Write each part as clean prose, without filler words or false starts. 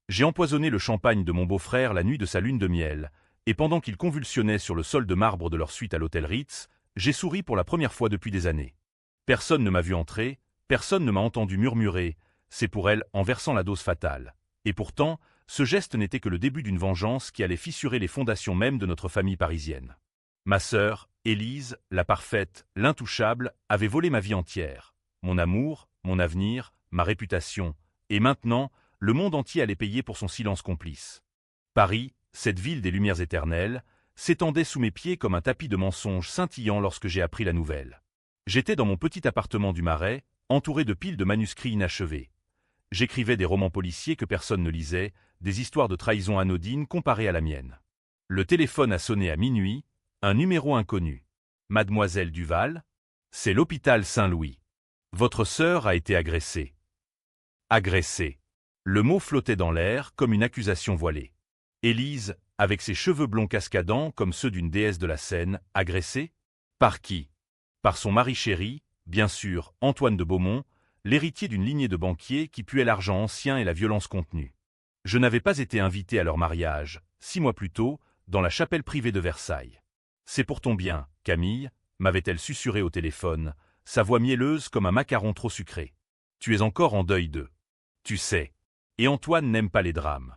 J'ai empoisonné le champagne de mon beau-frère la nuit de sa lune de miel, et pendant qu'il convulsionnait sur le sol de marbre de leur suite à l'hôtel Ritz, j'ai souri pour la première fois depuis des années. Personne ne m'a vu entrer, personne ne m'a entendu murmurer « c'est pour elle » en versant la dose fatale. Et pourtant, ce geste n'était que le début d'une vengeance qui allait fissurer les fondations mêmes de notre famille parisienne. Ma sœur, Élise, la parfaite, l'intouchable, avait volé ma vie entière. Mon amour, mon avenir, ma réputation, et maintenant, le monde entier allait payer pour son silence complice. Paris, cette ville des lumières éternelles, s'étendait sous mes pieds comme un tapis de mensonges scintillant lorsque j'ai appris la nouvelle. J'étais dans mon petit appartement du Marais, entouré de piles de manuscrits inachevés. J'écrivais des romans policiers que personne ne lisait, des histoires de trahison anodines comparées à la mienne. Le téléphone a sonné à minuit, un numéro inconnu. Mademoiselle Duval, c'est l'hôpital Saint-Louis. Votre sœur a été agressée. Agressée. Le mot flottait dans l'air comme une accusation voilée. Élise, avec ses cheveux blonds cascadants comme ceux d'une déesse de la Seine, agressée? Par qui? Par son mari chéri, bien sûr, Antoine de Beaumont, l'héritier d'une lignée de banquiers qui puait l'argent ancien et la violence contenue. Je n'avais pas été invité à leur mariage, 6 mois plus tôt, dans la chapelle privée de Versailles. C'est pour ton bien, Camille, m'avait-elle susurré au téléphone, sa voix mielleuse comme un macaron trop sucré. Tu es encore en deuil d'eux. Tu sais. Et Antoine n'aime pas les drames.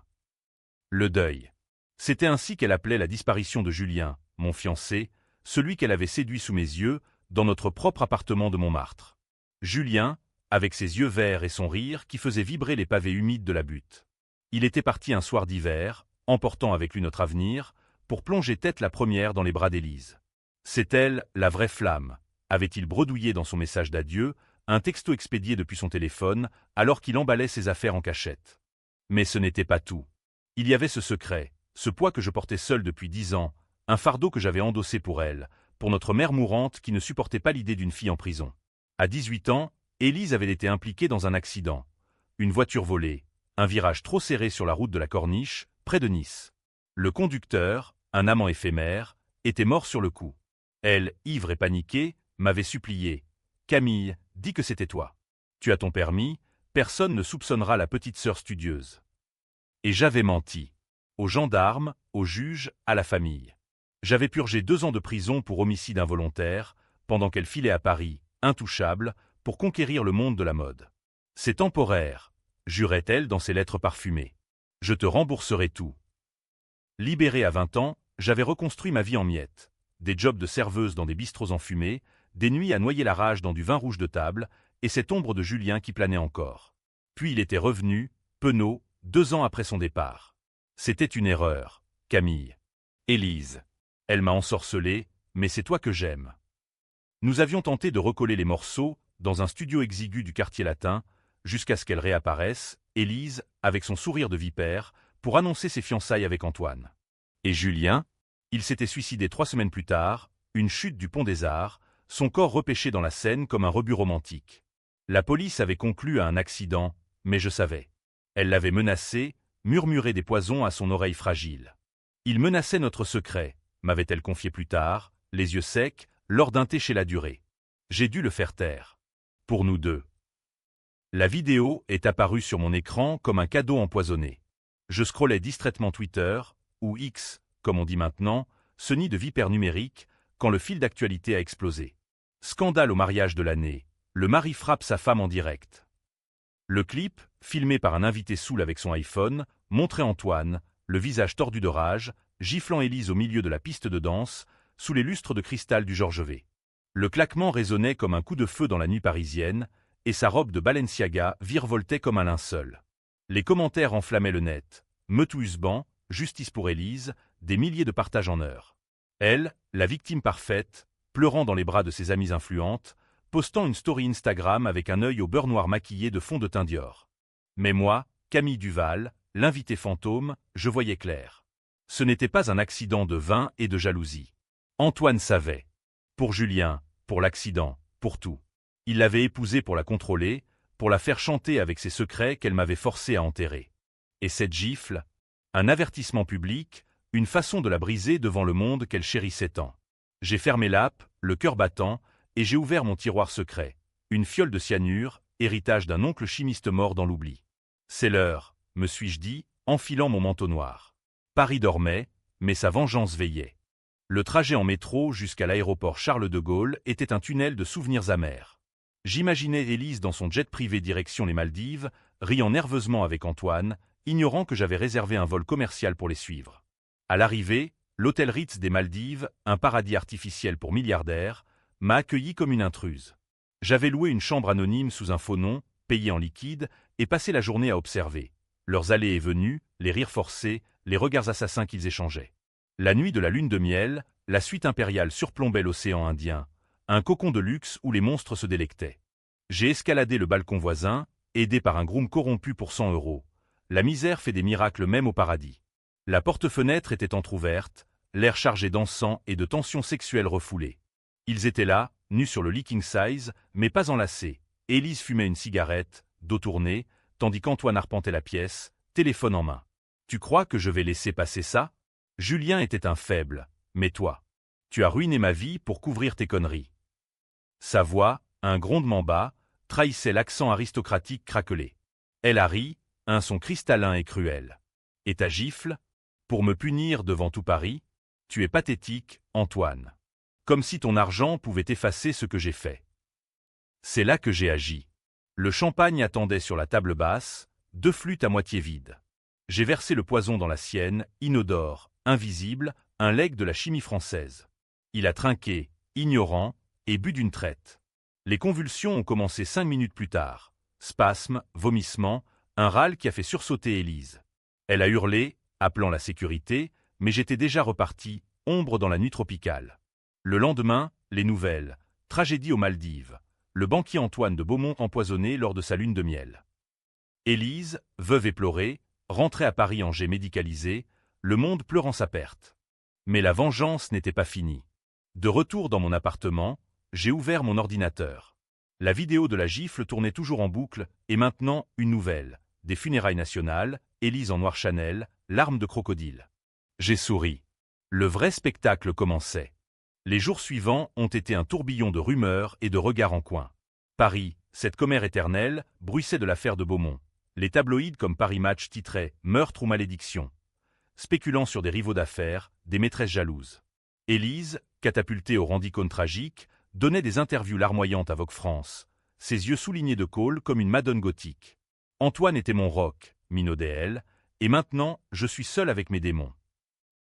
Le deuil. C'était ainsi qu'elle appelait la disparition de Julien, mon fiancé, celui qu'elle avait séduit sous mes yeux, dans notre propre appartement de Montmartre. Julien, avec ses yeux verts et son rire qui faisait vibrer les pavés humides de la butte. Il était parti un soir d'hiver, emportant avec lui notre avenir, pour plonger tête la première dans les bras d'Élise. C'est elle, la vraie flamme, avait-il bredouillé dans son message d'adieu, un texto expédié depuis son téléphone, alors qu'il emballait ses affaires en cachette. Mais ce n'était pas tout. Il y avait ce secret, ce poids que je portais seul depuis 10 ans, un fardeau que j'avais endossé pour elle, pour notre mère mourante qui ne supportait pas l'idée d'une fille en prison. À 18 ans, Élise avait été impliquée dans un accident. Une voiture volée, un virage trop serré sur la route de la Corniche, près de Nice. Le conducteur, un amant éphémère, était mort sur le coup. Elle, ivre et paniquée, m'avait supplié. « Camille, dis que c'était toi. Tu as ton permis, personne ne soupçonnera la petite sœur studieuse. » Et j'avais menti. Aux gendarmes, aux juges, à la famille. J'avais purgé 2 ans de prison pour homicide involontaire, pendant qu'elle filait à Paris, intouchable, pour conquérir le monde de la mode. C'est temporaire, jurait-elle dans ses lettres parfumées. Je te rembourserai tout. Libérée à 20 ans, j'avais reconstruit ma vie en miettes. Des jobs de serveuse dans des bistrots enfumés, des nuits à noyer la rage dans du vin rouge de table, et cette ombre de Julien qui planait encore. Puis il était revenu, penaud, 2 ans après son départ. C'était une erreur, Camille. Élise. Elle m'a ensorcelé, mais c'est toi que j'aime. Nous avions tenté de recoller les morceaux, dans un studio exigu du quartier latin, jusqu'à ce qu'elle réapparaisse, Élise, avec son sourire de vipère, pour annoncer ses fiançailles avec Antoine. Et Julien? Il s'était suicidé 3 semaines plus tard, une chute du pont des Arts, son corps repêché dans la Seine comme un rebut romantique. La police avait conclu à un accident, mais je savais. Elle l'avait menacé, murmuré des poisons à son oreille fragile. Il menaçait notre secret, m'avait-elle confié plus tard, les yeux secs, lors d'un thé chez la Durée. J'ai dû le faire taire. Pour nous deux. La vidéo est apparue sur mon écran comme un cadeau empoisonné. Je scrollais distraitement Twitter, ou X, comme on dit maintenant, ce nid de vipères numériques, quand le fil d'actualité a explosé. Scandale au mariage de l'année. Le mari frappe sa femme en direct. Le clip, filmé par un invité saoul avec son iPhone, montrait Antoine, le visage tordu de rage, giflant Élise au milieu de la piste de danse, sous les lustres de cristal du Georges V. Le claquement résonnait comme un coup de feu dans la nuit parisienne, et sa robe de Balenciaga virevoltait comme un linceul. Les commentaires enflammaient le net. Metuhusban, justice pour Élise, des milliers de partages en heure. Elle, la victime parfaite, pleurant dans les bras de ses amies influentes, postant une story Instagram avec un œil au beurre noir maquillé de fond de teint Dior. Mais moi, Camille Duval, l'invité fantôme, je voyais clair. Ce n'était pas un accident de vin et de jalousie. Antoine savait. Pour Julien, pour l'accident, pour tout. Il l'avait épousée pour la contrôler, pour la faire chanter avec ses secrets qu'elle m'avait forcé à enterrer. Et cette gifle, un avertissement public, une façon de la briser devant le monde qu'elle chérissait tant. J'ai fermé l'app, le cœur battant, et j'ai ouvert mon tiroir secret. Une fiole de cyanure, héritage d'un oncle chimiste mort dans l'oubli. C'est l'heure, me suis-je dit, enfilant mon manteau noir. Paris dormait, mais sa vengeance veillait. Le trajet en métro jusqu'à l'aéroport Charles de Gaulle était un tunnel de souvenirs amers. J'imaginais Élise dans son jet privé direction les Maldives, riant nerveusement avec Antoine, ignorant que j'avais réservé un vol commercial pour les suivre. À l'arrivée, l'hôtel Ritz des Maldives, un paradis artificiel pour milliardaires, m'a accueilli comme une intruse. J'avais loué une chambre anonyme sous un faux nom, payé en liquide, et passé la journée à observer leurs allées et venues, les rires forcés, les regards assassins qu'ils échangeaient. La nuit de la lune de miel, la suite impériale surplombait l'océan Indien, un cocon de luxe où les monstres se délectaient. J'ai escaladé le balcon voisin, aidé par un groom corrompu pour 100 €. La misère fait des miracles même au paradis. La porte-fenêtre était entr'ouverte, l'air chargé d'encens et de tensions sexuelles refoulées. Ils étaient là, nus sur le lit king size, mais pas enlacés. Élise fumait une cigarette, dos tourné, tandis qu'Antoine arpentait la pièce, téléphone en main. « Tu crois que je vais laisser passer ça ?» Julien était un faible, mais toi, tu as ruiné ma vie pour couvrir tes conneries. Sa voix, un grondement bas, trahissait l'accent aristocratique craquelé. Elle a ri, un son cristallin et cruel. Et ta gifle? Pour me punir devant tout Paris? Tu es pathétique, Antoine. Comme si ton argent pouvait effacer ce que j'ai fait. C'est là que j'ai agi. Le champagne attendait sur la table basse, 2 flûtes à moitié vides. J'ai versé le poison dans la sienne, inodore, invisible, un legs de la chimie française. Il a trinqué, ignorant, et bu d'une traite. Les convulsions ont commencé 5 minutes plus tard. Spasmes, vomissements, un râle qui a fait sursauter Élise. Elle a hurlé, appelant la sécurité, mais j'étais déjà reparti, ombre dans la nuit tropicale. Le lendemain, les nouvelles. Tragédie aux Maldives. Le banquier Antoine de Beaumont empoisonné lors de sa lune de miel. Élise, veuve éplorée, rentrait à Paris en jet médicalisé, le monde pleurant sa perte. Mais la vengeance n'était pas finie. De retour dans mon appartement, j'ai ouvert mon ordinateur. La vidéo de la gifle tournait toujours en boucle, et maintenant, une nouvelle. Des funérailles nationales, Élise en noir Chanel, larmes de crocodile. J'ai souri. Le vrai spectacle commençait. Les jours suivants ont été un tourbillon de rumeurs et de regards en coin. Paris, cette commère éternelle, bruissait de l'affaire de Beaumont. Les tabloïds comme Paris Match titraient « Meurtre ou malédiction », spéculant sur des rivaux d'affaires, des maîtresses jalouses. Élise, catapultée au rang d'icône tragique, donnait des interviews larmoyantes à Vogue France, ses yeux soulignés de colle comme une madone gothique. Antoine était mon roc, minaudait elle, et maintenant, je suis seul avec mes démons.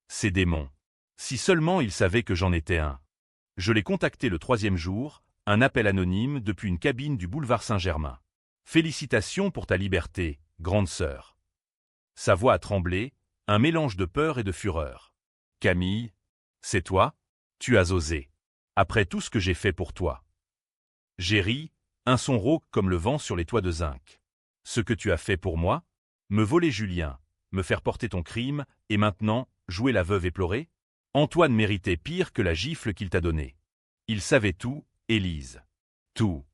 Ces démons. Si seulement il savait que j'en étais un. Je l'ai contacté le 3e jour, un appel anonyme depuis une cabine du boulevard Saint-Germain. Félicitations pour ta liberté, grande sœur. Sa voix a tremblé, un mélange de peur et de fureur. Camille, c'est toi? Tu as osé. Après tout ce que j'ai fait pour toi. J'ai ri, un son rauque comme le vent sur les toits de zinc. Ce que tu as fait pour moi? Me voler Julien, me faire porter ton crime, et maintenant, jouer la veuve éplorée? Antoine méritait pire que la gifle qu'il t'a donnée. Il savait tout, Élise. Tout.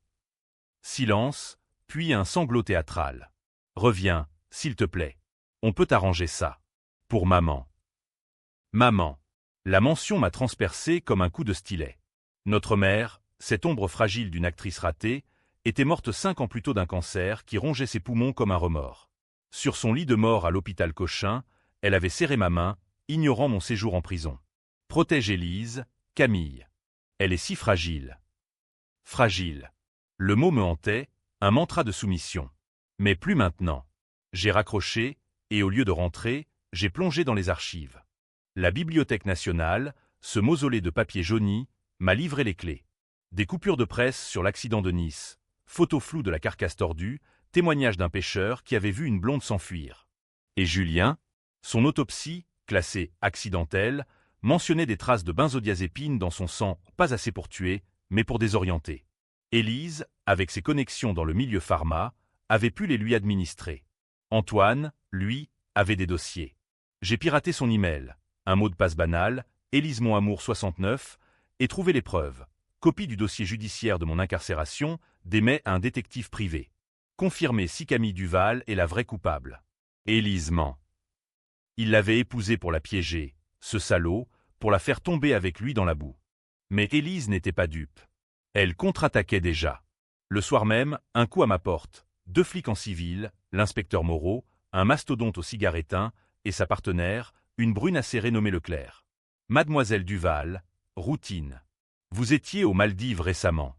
Silence, puis un sanglot théâtral. Reviens, s'il te plaît. On peut arranger ça. Pour maman. Maman. La mention m'a transpercé comme un coup de stylet. Notre mère, cette ombre fragile d'une actrice ratée, était morte 5 ans plus tôt d'un cancer qui rongeait ses poumons comme un remords. Sur son lit de mort à l'hôpital Cochin, elle avait serré ma main, ignorant mon séjour en prison. Protège Élise, Camille. Elle est si fragile. Fragile. Le mot me hantait, un mantra de soumission. Mais plus maintenant. J'ai raccroché, et au lieu de rentrer, j'ai plongé dans les archives. La Bibliothèque nationale, ce mausolée de papier jauni, m'a livré les clés. Des coupures de presse sur l'accident de Nice, photos floues de la carcasse tordue, témoignage d'un pêcheur qui avait vu une blonde s'enfuir. Et Julien, son autopsie, classée accidentelle, mentionnait des traces de benzodiazépine dans son sang, pas assez pour tuer, mais pour désorienter. Élise, avec ses connexions dans le milieu pharma, avait pu les lui administrer. Antoine, lui, avait des dossiers. J'ai piraté son email, un mot de passe banal, Élise mon amour 69, et trouvé les preuves. Copie du dossier judiciaire de mon incarcération, d'émet à un détective privé. Confirmé si Camille Duval est la vraie coupable. Élise ment. Il l'avait épousée pour la piéger, ce salaud, pour la faire tomber avec lui dans la boue. Mais Élise n'était pas dupe. Elle contre-attaquait déjà. Le soir même, un coup à ma porte, 2 flics en civil, l'inspecteur Moreau, un mastodonte au cigare éteint, et sa partenaire, une brune acérée nommée Leclerc. Mademoiselle Duval, routine. Vous étiez aux Maldives récemment.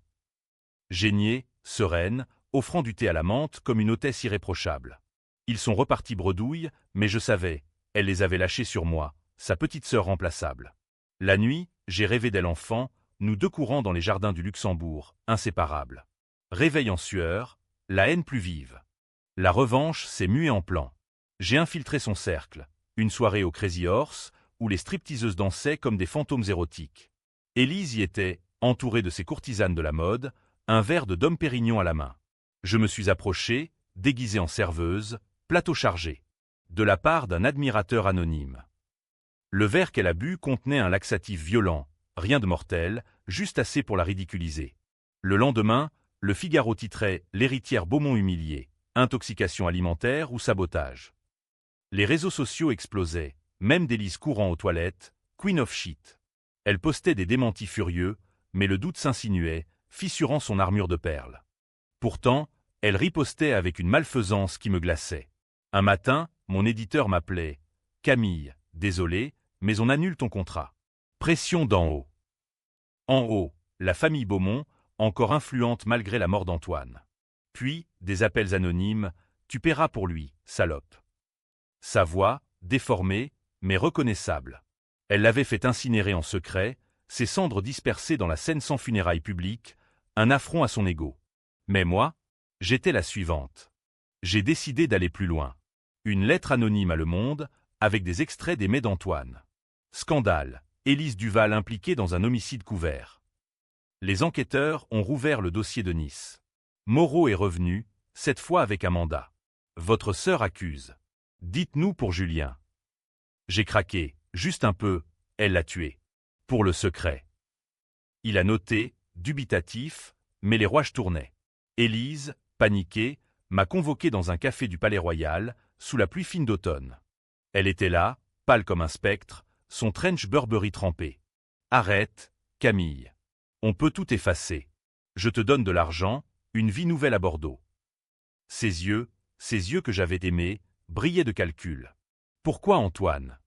Geignée, sereine, offrant du thé à la menthe comme une hôtesse irréprochable. Ils sont repartis bredouille, mais je savais, elle les avait lâchés sur moi, sa petite sœur remplaçable. La nuit, j'ai rêvé d'elle enfant, nous deux courant dans les jardins du Luxembourg, inséparables. Réveil en sueur, la haine plus vive. La revanche s'est muée en plan. J'ai infiltré son cercle, une soirée au Crazy Horse, où les stripteaseuses dansaient comme des fantômes érotiques. Élise y était, entourée de ses courtisanes de la mode, un verre de Dom Pérignon à la main. Je me suis approché, déguisé en serveuse, plateau chargé, de la part d'un admirateur anonyme. Le verre qu'elle a bu contenait un laxatif violent, rien de mortel, juste assez pour la ridiculiser. Le lendemain, le Figaro titrait « L'héritière Beaumont humiliée, intoxication alimentaire ou sabotage ». Les réseaux sociaux explosaient, même d'Élise courant aux toilettes, Queen of Shit. Elle postait des démentis furieux, mais le doute s'insinuait, fissurant son armure de perles. Pourtant, elle ripostait avec une malfaisance qui me glaçait. Un matin, mon éditeur m'appelait « Camille, désolé, mais on annule ton contrat. » Pression d'en haut. En haut, la famille Beaumont, encore influente malgré la mort d'Antoine. Puis, des appels anonymes « Tu paieras pour lui, salope. » Sa voix, déformée, mais reconnaissable. Elle l'avait fait incinérer en secret, ses cendres dispersées dans la Seine sans funérailles publiques, un affront à son ego. Mais moi, j'étais la suivante. J'ai décidé d'aller plus loin. Une lettre anonyme à Le Monde, avec des extraits des mets d'Antoine. Scandale, Élise Duval impliquée dans un homicide couvert. Les enquêteurs ont rouvert le dossier de Nice. Moreau est revenu, cette fois avec un mandat. Votre sœur accuse. Dites-nous pour Julien. J'ai craqué, juste un peu, elle l'a tué. Pour le secret. Il a noté, dubitatif, mais les rouages tournaient. Élise, paniquée, m'a convoqué dans un café du Palais Royal, sous la pluie fine d'automne. Elle était là, pâle comme un spectre, son trench Burberry trempé. Arrête, Camille. On peut tout effacer. Je te donne de l'argent, une vie nouvelle à Bordeaux. Ses yeux que j'avais aimés, brillaient de calcul. Pourquoi Antoine?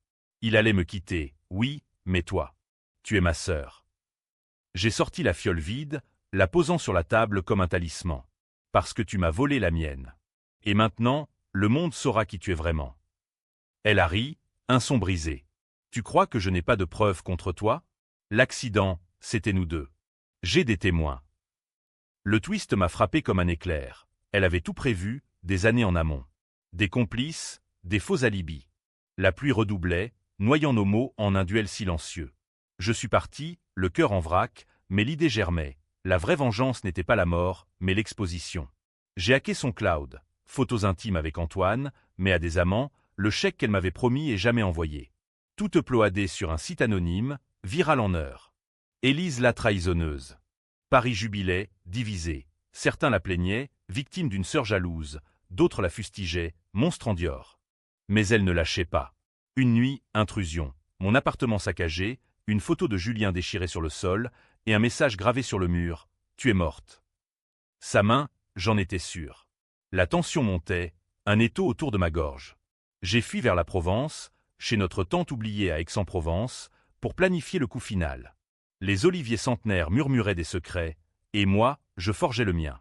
Il allait me quitter, oui, mais toi. Tu es ma sœur. J'ai sorti la fiole vide, la posant sur la table comme un talisman. Parce que tu m'as volé la mienne. Et maintenant, le monde saura qui tu es vraiment. Elle a ri, un son brisé. Tu crois que je n'ai pas de preuves contre toi? L'accident, c'était nous deux. J'ai des témoins. Le twist m'a frappé comme un éclair. Elle avait tout prévu, des années en amont. Des complices, des faux alibis. La pluie redoublait, noyant nos mots en un duel silencieux. Je suis parti, le cœur en vrac, mais l'idée germait. La vraie vengeance n'était pas la mort, mais l'exposition. J'ai hacké son cloud, photos intimes avec Antoine, mais à des amants, le chèque qu'elle m'avait promis et jamais envoyé. Tout uploadé sur un site anonyme, viral en heures. Élise la trahisonneuse. Paris jubilait, divisé. Certains la plaignaient, victime d'une sœur jalouse, d'autres la fustigeaient, monstre en Dior. Mais elle ne lâchait pas. Une nuit, intrusion. Mon appartement saccagé, une photo de Julien déchirée sur le sol, et un message gravé sur le mur, « Tu es morte ». Sa main, j'en étais sûr. La tension montait, un étau autour de ma gorge. J'ai fui vers la Provence, chez notre tante oubliée à Aix-en-Provence, pour planifier le coup final. Les oliviers centenaires murmuraient des secrets, et moi, je forgeais le mien.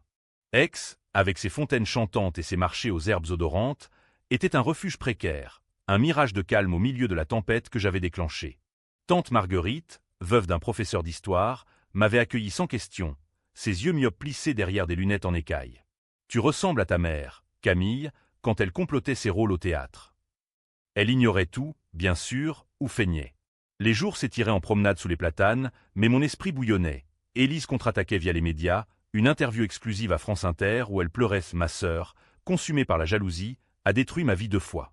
Aix, avec ses fontaines chantantes et ses marchés aux herbes odorantes, était un refuge précaire, un mirage de calme au milieu de la tempête que j'avais déclenchée. Tante Marguerite, veuve d'un professeur d'histoire, m'avait accueilli sans question, ses yeux myopes plissés derrière des lunettes en écaille. Tu ressembles à ta mère, Camille, quand elle complotait ses rôles au théâtre. Elle ignorait tout, bien sûr, ou feignait. Les jours s'étiraient en promenade sous les platanes, mais mon esprit bouillonnait. Élise contre-attaquait via les médias, une interview exclusive à France Inter où elle pleurait « Ma sœur, consumée par la jalousie, a détruit ma vie 2 fois ».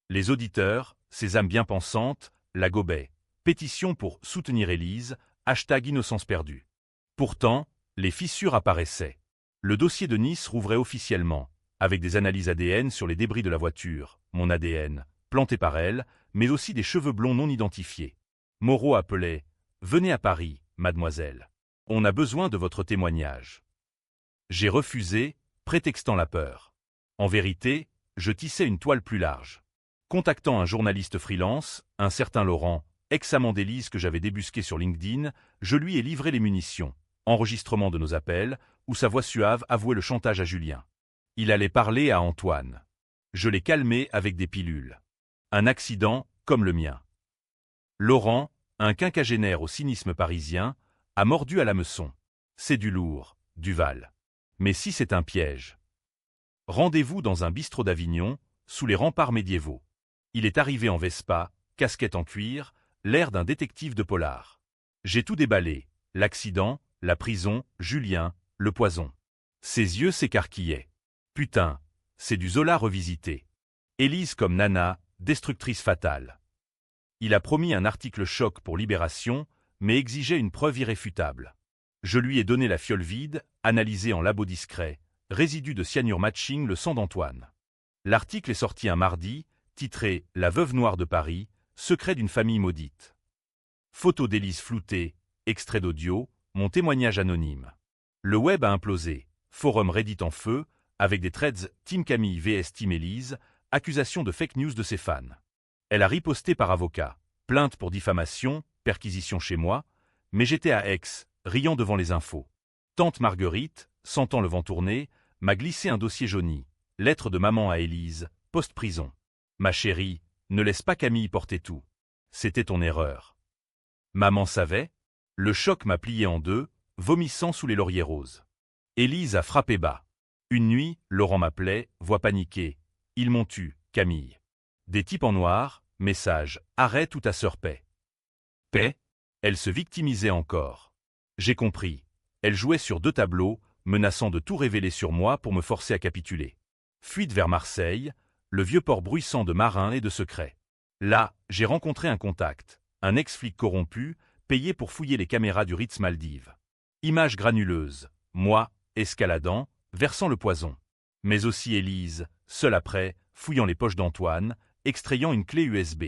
Les auditeurs, ces âmes bien pensantes, la gobaient. Pétition pour soutenir Élise, #innocence perdue. Pourtant, les fissures apparaissaient. Le dossier de Nice rouvrait officiellement, avec des analyses ADN sur les débris de la voiture, mon ADN, planté par elle, mais aussi des cheveux blonds non identifiés. Moreau appelait « Venez à Paris, mademoiselle. On a besoin de votre témoignage ». J'ai refusé, prétextant la peur. En vérité, je tissais une toile plus large. Contactant un journaliste freelance, un certain Laurent, ex-amant d'Élise que j'avais débusqué sur LinkedIn, je lui ai livré les munitions, enregistrement de nos appels, où sa voix suave avouait le chantage à Julien. Il allait parler à Antoine. Je l'ai calmé avec des pilules. Un accident comme le mien. Laurent, un quinquagénaire au cynisme parisien, a mordu à l'hameçon. C'est du lourd, Duval. Mais si c'est un piège. Rendez-vous dans un bistrot d'Avignon, sous les remparts médiévaux. Il est arrivé en Vespa, casquette en cuir, l'air d'un détective de polar. J'ai tout déballé, l'accident, la prison, Julien, le poison. Ses yeux s'écarquillaient. Putain, c'est du Zola revisité. Élise comme Nana, destructrice fatale. Il a promis un article choc pour Libération, mais exigeait une preuve irréfutable. Je lui ai donné la fiole vide, analysée en labo discret, résidu de cyanure matching le sang d'Antoine. L'article est sorti un mardi, titré « La veuve noire de Paris, secret d'une famille maudite ». Photo d'Élise floutée, extrait d'audio, mon témoignage anonyme. Le web a implosé, forum Reddit en feu, avec des threads Team Camille vs Team Élise, accusation de fake news de ses fans. Elle a riposté par avocat, plainte pour diffamation, perquisition chez moi, mais j'étais à Aix, riant devant les infos. Tante Marguerite, sentant le vent tourner, m'a glissé un dossier jauni, lettre de maman à Élise, post-prison. Ma chérie, ne laisse pas Camille porter tout. C'était ton erreur. Maman savait? Le choc m'a plié en deux, vomissant sous les lauriers roses. Élise a frappé bas. Une nuit, Laurent m'appelait, voix paniquée. Ils m'ont tu, Camille. Des types en noir, message, arrête ou ta sœur paie. Paie? Elle se victimisait encore. J'ai compris. Elle jouait sur deux tableaux, menaçant de tout révéler sur moi pour me forcer à capituler. Fuite vers Marseille, le vieux port bruissant de marins et de secrets. Là, j'ai rencontré un contact, un ex-flic corrompu, payé pour fouiller les caméras du Ritz-Maldives. Images granuleuses, moi, escaladant, versant le poison. Mais aussi Élise, seule après, fouillant les poches d'Antoine, extrayant une clé USB.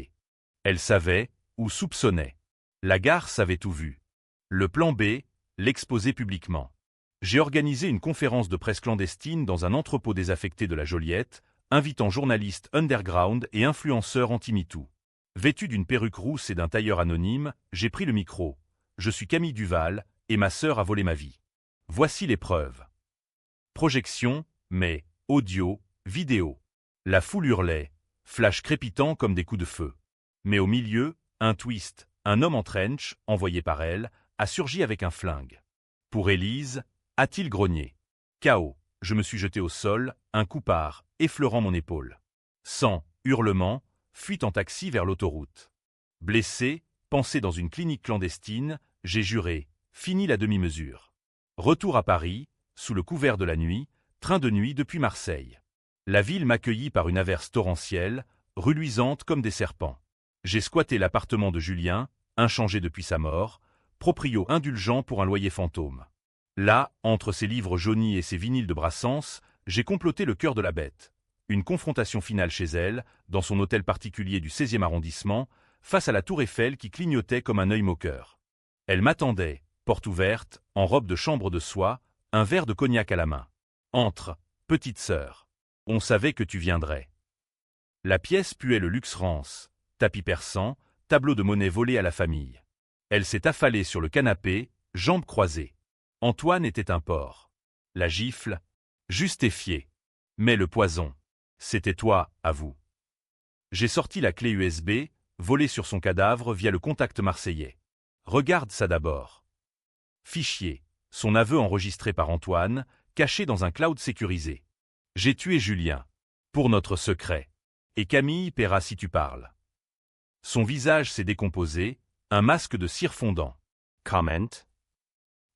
Elle savait, ou soupçonnait. La Garce avait tout vu. Le plan B, l'exposer publiquement. J'ai organisé une conférence de presse clandestine dans un entrepôt désaffecté de la Joliette, invitant journalistes underground et influenceurs anti-MeToo. Vêtu d'une perruque rousse et d'un tailleur anonyme, j'ai pris le micro. Je suis Camille Duval, et ma sœur a volé ma vie. Voici les preuves. Projection, mais, audio, vidéo. La foule hurlait, flash crépitant comme des coups de feu. Mais au milieu, un twist, un homme en trench, envoyé par elle, a surgi avec un flingue. Pour Élise, a-t-il grogné. Chaos, je me suis jeté au sol, un coup part, effleurant mon épaule. Sang, hurlement, fuite en taxi vers l'autoroute. Blessé, pensé dans une clinique clandestine, j'ai juré, fini la demi-mesure. Retour à Paris, sous le couvert de la nuit, train de nuit depuis Marseille. La ville m'accueillit par une averse torrentielle, reluisante comme des serpents. J'ai squatté l'appartement de Julien, inchangé depuis sa mort, proprio indulgent pour un loyer fantôme. Là, entre ses livres jaunis et ses vinyles de Brassens, j'ai comploté le cœur de la bête. Une confrontation finale chez elle, dans son hôtel particulier du 16e arrondissement, face à la tour Eiffel qui clignotait comme un œil moqueur. Elle m'attendait, porte ouverte, en robe de chambre de soie, un verre de cognac à la main. Entre, petite sœur. On savait que tu viendrais. La pièce puait le luxe rance, tapis persan, tableau de monnaie volé à la famille. Elle s'est affalée sur le canapé, jambes croisées. Antoine était un porc. La gifle, justifiée. Mais le poison, c'était toi, avoue. J'ai sorti la clé USB, volée sur son cadavre via le contact marseillais. Regarde ça d'abord. Fichier, son aveu enregistré par Antoine, caché dans un cloud sécurisé. J'ai tué Julien. Pour notre secret. Et Camille paiera si tu parles. Son visage s'est décomposé, un masque de cire fondant. Comment?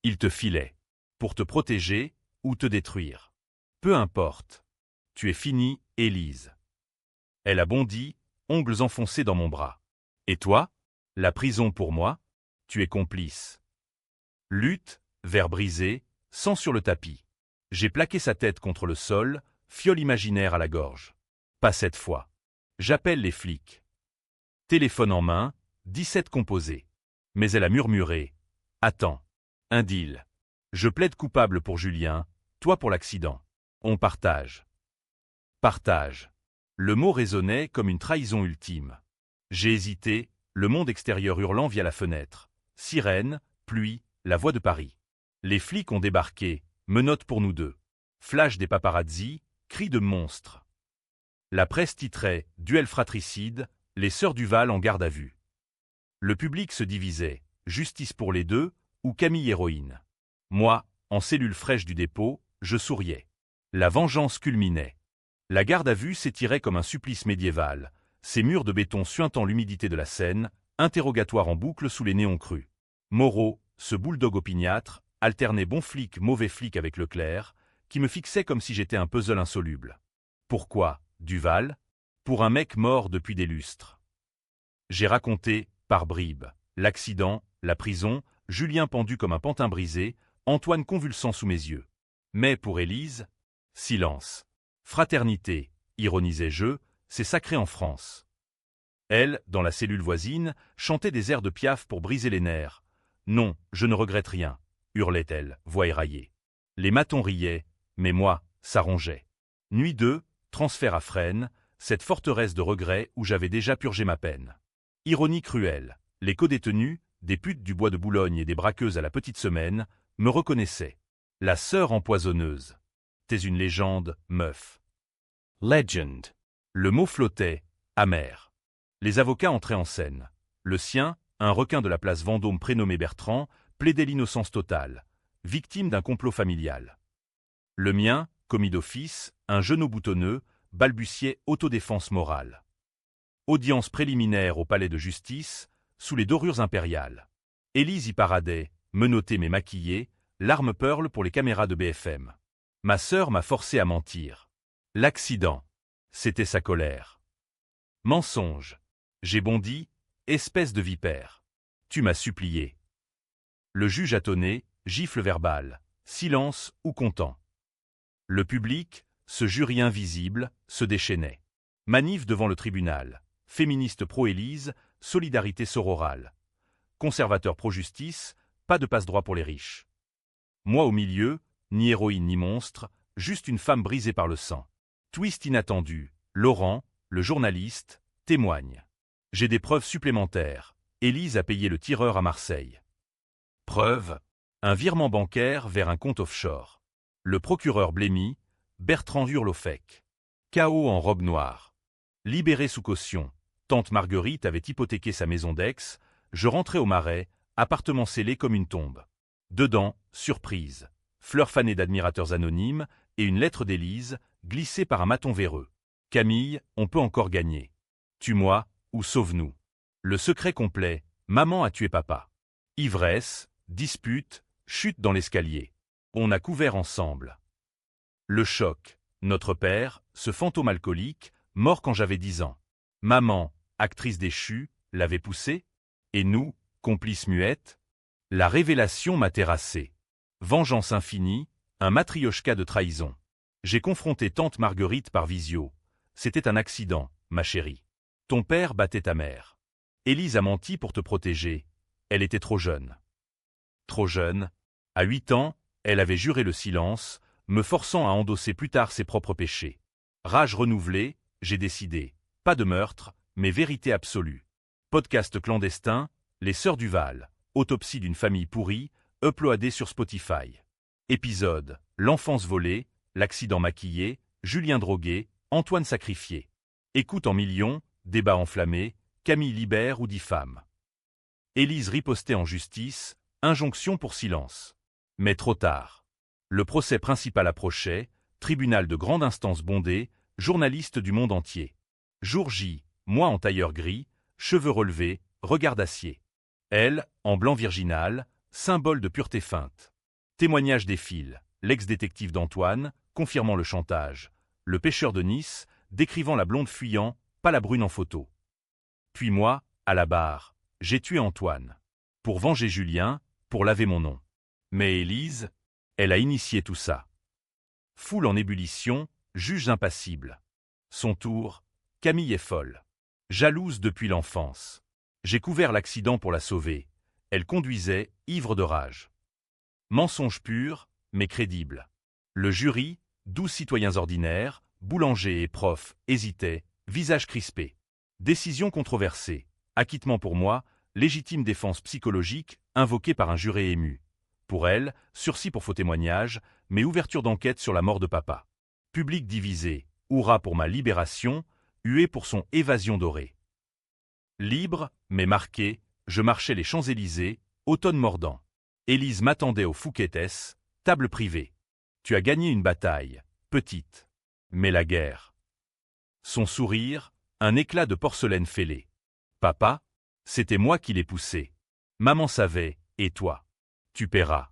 Il te filait. Pour te protéger, ou te détruire. Peu importe. Tu es finie, Élise. Elle a bondi, ongles enfoncés dans mon bras. Et toi? La prison pour moi? Tu es complice. Lutte, verre brisé, sang sur le tapis. J'ai plaqué sa tête contre le sol, fiole imaginaire à la gorge. Pas cette fois. J'appelle les flics. Téléphone en main, 17 composés. Mais elle a murmuré. Attends. Un deal. Je plaide coupable pour Julien, toi pour l'accident. On partage. Partage. Le mot résonnait comme une trahison ultime. J'ai hésité, le monde extérieur hurlant via la fenêtre. Sirène, pluie, la voix de Paris. Les flics ont débarqué, menottes pour nous deux. Flash des paparazzis, cris de monstres. La presse titrait « Duel fratricide, les sœurs Duval en garde à vue ». Le public se divisait, justice pour les deux, ou Camille héroïne. Moi, en cellule fraîche du dépôt, je souriais. La vengeance culminait. La garde à vue s'étirait comme un supplice médiéval, ses murs de béton suintant l'humidité de la Seine, interrogatoire en boucle sous les néons crus. Moreau, ce bulldog opiniâtre, alternait bon flic, mauvais flic avec Leclerc, qui me fixait comme si j'étais un puzzle insoluble. Pourquoi, Duval? Pour un mec mort depuis des lustres. J'ai raconté, par bribes, l'accident, la prison, Julien pendu comme un pantin brisé, Antoine convulsant sous mes yeux. Mais pour Élise, silence. Fraternité, ironisais-je, c'est sacré en France. Elle, dans la cellule voisine, chantait des airs de Piaf pour briser les nerfs. Non, je ne regrette rien, hurlait-elle, voix éraillée. Les matons riaient, mais moi, ça rongeait. Nuit 2, transfert à Fresnes, cette forteresse de regrets où j'avais déjà purgé ma peine. Ironie cruelle, les codétenus, des putes du bois de Boulogne et des braqueuses à la petite semaine, me reconnaissaient. La sœur empoisonneuse. T'es une légende, meuf. Legend. Le mot flottait, amer. Les avocats entraient en scène. Le sien, un requin de la place Vendôme prénommé Bertrand, plaidait l'innocence totale, victime d'un complot familial. Le mien, commis d'office, un genou boutonneux, balbutiait autodéfense morale. Audience préliminaire au palais de justice, sous les dorures impériales. Élise y paradait, menottée mais maquillée, larmes pearl pour les caméras de BFM. Ma sœur m'a forcé à mentir. L'accident. C'était sa colère. Mensonge. J'ai bondi, espèce de vipère. Tu m'as supplié. Le juge attonné, gifle verbale, silence ou content. Le public, ce jury invisible, se déchaînait. Manif devant le tribunal. Féministe pro-Élise, solidarité sororale. Conservateur pro-justice, pas de passe-droit pour les riches. Moi au milieu, ni héroïne ni monstre, juste une femme brisée par le sang. Twist inattendu, Laurent, le journaliste, témoigne. J'ai des preuves supplémentaires. Élise a payé le tireur à Marseille. Preuve, un virement bancaire vers un compte offshore. Le procureur blêmi, Bertrand hurle au fake. KO en robe noire. Libéré sous caution. Tante Marguerite avait hypothéqué sa maison d'Aix. Je rentrais au Marais, appartement scellé comme une tombe. Dedans, surprise. Fleurs fanées d'admirateurs anonymes et une lettre d'Élise, glissée par un maton véreux. Camille, on peut encore gagner. Tue-moi, ou sauve-nous. Le secret complet, maman a tué papa. Ivresse, dispute, chute dans l'escalier. On a couvert ensemble. Le choc, notre père, ce fantôme alcoolique, mort quand j'avais 10 ans. Maman, actrice déchue, l'avait poussé. Et nous, complices muettes. La révélation m'a terrassé. Vengeance infinie, un matriochka de trahison. J'ai confronté tante Marguerite par visio. C'était un accident, ma chérie. Ton père battait ta mère. Élise a menti pour te protéger. Elle était trop jeune. Trop jeune. À 8 ans, elle avait juré le silence, me forçant à endosser plus tard ses propres péchés. Rage renouvelée, j'ai décidé. Pas de meurtre, mais vérité absolue. Podcast clandestin, Les Sœurs Duval. Autopsie d'une famille pourrie, uploadé sur Spotify. Épisode, l'enfance volée, l'accident maquillé, Julien drogué, Antoine sacrifié. Écoute en millions, débat enflammé, Camille libère ou diffame. Élise ripostait en justice, injonction pour silence. Mais trop tard. Le procès principal approchait, tribunal de grande instance bondé, journaliste du monde entier. Jour J, moi en tailleur gris, cheveux relevés, regard d'acier. Elle, en blanc virginal, symbole de pureté feinte. Témoignage défile, l'ex-détective d'Antoine, confirmant le chantage. Le pêcheur de Nice, décrivant la blonde fuyant, pas la brune en photo. Puis moi, à la barre, j'ai tué Antoine. Pour venger Julien, pour laver mon nom. Mais Élise, elle a initié tout ça. Foule en ébullition, juge impassible. Son tour, Camille est folle. Jalouse depuis l'enfance. J'ai couvert l'accident pour la sauver. Elle conduisait, ivre de rage. Mensonge pur, mais crédible. Le jury, 12 citoyens ordinaires, boulanger et prof, hésitaient, visage crispé. Décision controversée. Acquittement pour moi, légitime défense psychologique, invoquée par un juré ému. Pour elle, sursis pour faux témoignage, mais ouverture d'enquête sur la mort de papa. Public divisé, hurrah pour ma libération, huée pour son évasion dorée. Libre, mais marqué, je marchais les Champs-Élysées, automne mordant. Élise m'attendait au Fouquetès, table privée. Tu as gagné une bataille, petite. Mais la guerre. Son sourire, un éclat de porcelaine fêlée. Papa, c'était moi qui l'ai poussé. Maman savait, et toi? Tu paieras.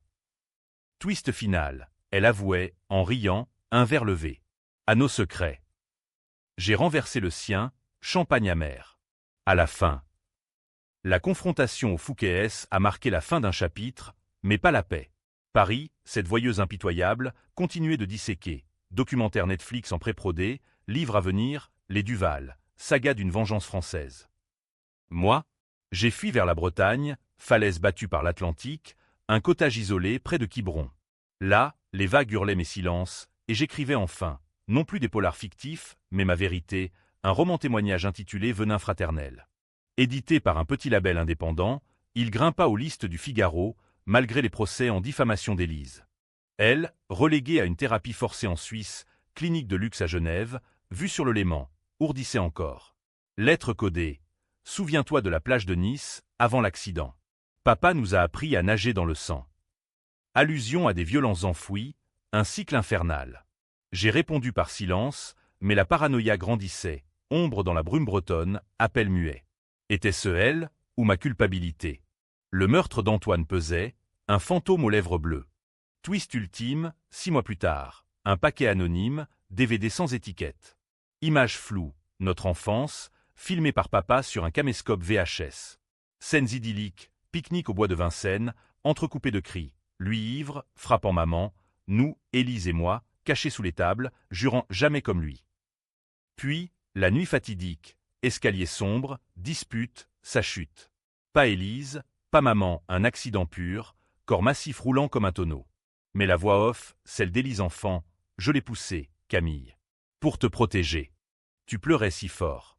Twist final, elle avouait, en riant, un verre levé. À nos secrets. J'ai renversé le sien, champagne amer. À la fin. La confrontation au Fouquetès a marqué la fin d'un chapitre, mais pas la paix. Paris, cette voyeuse impitoyable, continuait de disséquer. Documentaire Netflix en pré-prodé, livre à venir, Les Duval, saga d'une vengeance française. Moi, j'ai fui vers la Bretagne, falaise battue par l'Atlantique, un cottage isolé près de Quiberon. Là, les vagues hurlaient mes silences, et j'écrivais enfin, non plus des polars fictifs, mais ma vérité, un roman-témoignage intitulé Venin fraternel. Édité par un petit label indépendant, il grimpa aux listes du Figaro, malgré les procès en diffamation d'Élise. Elle, reléguée à une thérapie forcée en Suisse, clinique de luxe à Genève, vue sur le Léman, ourdissait encore. Lettre codée. Souviens-toi de la plage de Nice, avant l'accident. Papa nous a appris à nager dans le sang. Allusion à des violences enfouies, un cycle infernal. J'ai répondu par silence, mais la paranoïa grandissait, ombre dans la brume bretonne, appel muet. Était-ce elle, ou ma culpabilité? Le meurtre d'Antoine pesait, un fantôme aux lèvres bleues. Twist ultime, 6 mois plus tard, un paquet anonyme, DVD sans étiquette. Images floues, notre enfance, filmée par papa sur un caméscope VHS. Scènes idylliques, pique-nique au bois de Vincennes, entrecoupées de cris. Lui ivre, frappant maman, nous, Élise et moi, cachés sous les tables, jurant jamais comme lui. Puis, la nuit fatidique, escalier sombre, dispute, sa chute. Pas Élise, pas maman, un accident pur, corps massif roulant comme un tonneau. Mais la voix off, celle d'Élise enfant, je l'ai poussée, Camille. Pour te protéger. Tu pleurais si fort.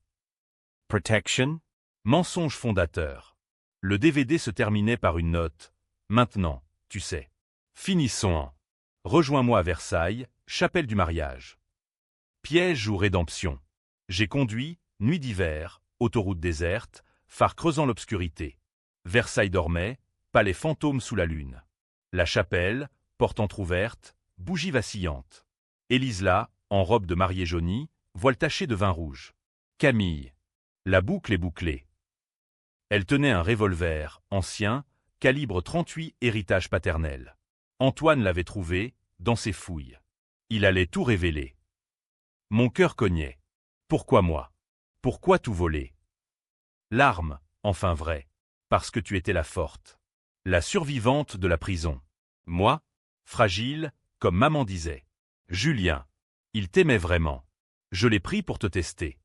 Protection? Mensonge fondateur. Le DVD se terminait par une note. Maintenant, tu sais. Finissons en. Rejoins-moi à Versailles, chapelle du mariage. Piège ou rédemption. J'ai conduit, nuit d'hiver, autoroute déserte, phare creusant l'obscurité. Versailles dormait, palais fantôme sous la lune. La chapelle, porte entr'ouverte, bougie vacillante. Élise là, en robe de mariée jaunie, voile tachée de vin rouge. Camille. La boucle est bouclée. Elle tenait un revolver, ancien, calibre 38, héritage paternel. Antoine l'avait trouvé, dans ses fouilles. Il allait tout révéler. Mon cœur cognait. Pourquoi moi? Pourquoi tout voler? L'arme, enfin vraie. Parce que tu étais la forte. La survivante de la prison. Moi, fragile, comme maman disait. Julien. Il t'aimait vraiment. Je l'ai pris pour te tester.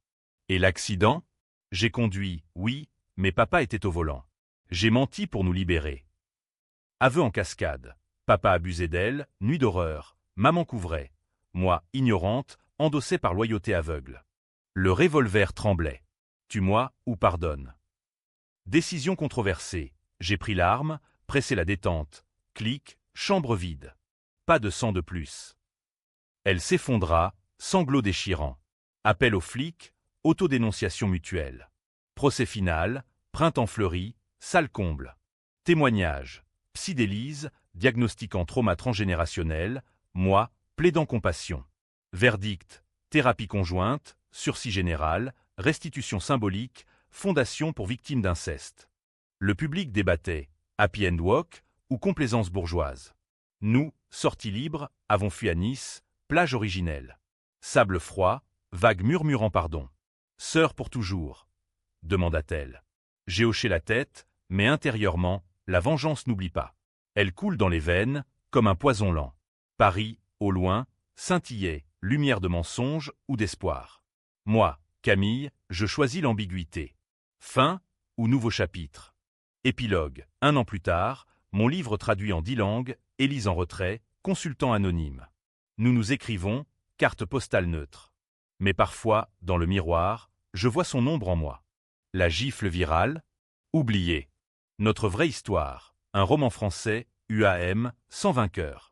Et l'accident? J'ai conduit, oui, mais papa était au volant. J'ai menti pour nous libérer. Aveu en cascade. Papa abusait d'elle, nuit d'horreur. Maman couvrait. Moi, ignorante, endossée par loyauté aveugle. Le revolver tremblait. Tue-moi ou pardonne. Décision controversée. J'ai pris l'arme, pressé la détente. Clic, chambre vide. Pas de sang de plus. Elle s'effondra, sanglots déchirants. Appel aux flics, autodénonciation mutuelle. Procès final, printemps fleuri, salle comble. Témoignage. Psy d'Élise, diagnostiquant trauma transgénérationnel, moi, plaidant compassion. Verdict. Thérapie conjointe, sursis général, restitution symbolique, fondation pour victimes d'inceste. Le public débattait, happy end walk ou complaisance bourgeoise. Nous, sortis libres, avons fui à Nice, plage originelle. Sable froid, vague murmurant pardon. Sœur pour toujours, demanda-t-elle. J'ai hoché la tête, mais intérieurement, la vengeance n'oublie pas. Elle coule dans les veines, comme un poison lent. Paris, au loin, scintillait, lumière de mensonge ou d'espoir. Moi, Camille, je choisis l'ambiguïté. Fin ou nouveau chapitre. Épilogue. 1 an plus tard, mon livre traduit en 10 langues, Élise en retrait, consultant anonyme. Nous nous écrivons, carte postale neutre. Mais parfois, dans le miroir, je vois son ombre en moi. La gifle virale? Oublié. Notre vraie histoire. Un roman français, UAM, sans vainqueur.